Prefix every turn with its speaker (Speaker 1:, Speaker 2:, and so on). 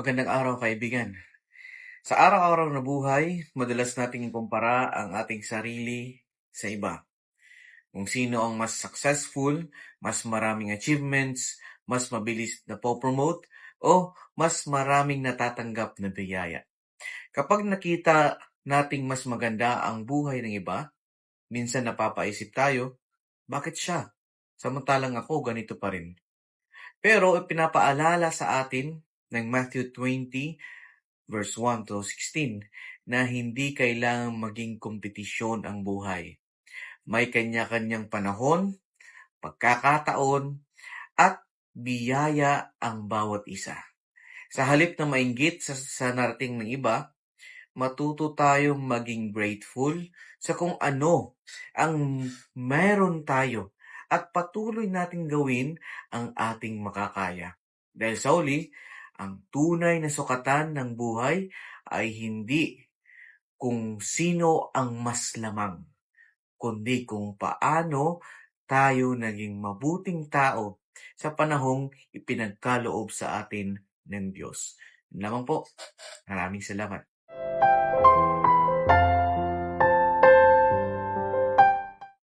Speaker 1: Magandang araw kaibigan. Sa araw-araw na buhay, madalas nating ikumpara ang ating sarili sa iba. Kung sino ang mas successful, mas maraming achievements, mas mabilis na po-promote, o mas maraming natatanggap na biyaya. Kapag nakita nating mas maganda ang buhay ng iba, minsan napapaisip tayo, bakit siya? Samantalang ako ganito pa rin. Pero ipinapaalala sa atin ng Matthew 20 verse 1 to 16 na hindi kailangang maging kompetisyon ang buhay. May kanya-kanyang panahon, pagkakataon, at biyaya ang bawat isa. Sa halip na mainggit sa narating ng iba, matuto tayong maging grateful sa kung ano ang meron tayo at patuloy nating gawin ang ating makakaya. Dahil sa huli, ang tunay na sukatan ng buhay ay hindi kung sino ang mas lamang, kundi kung paano tayo naging mabuting tao sa panahong ipinagkaloob sa atin ng Diyos. Yun lamang po. Maraming salamat.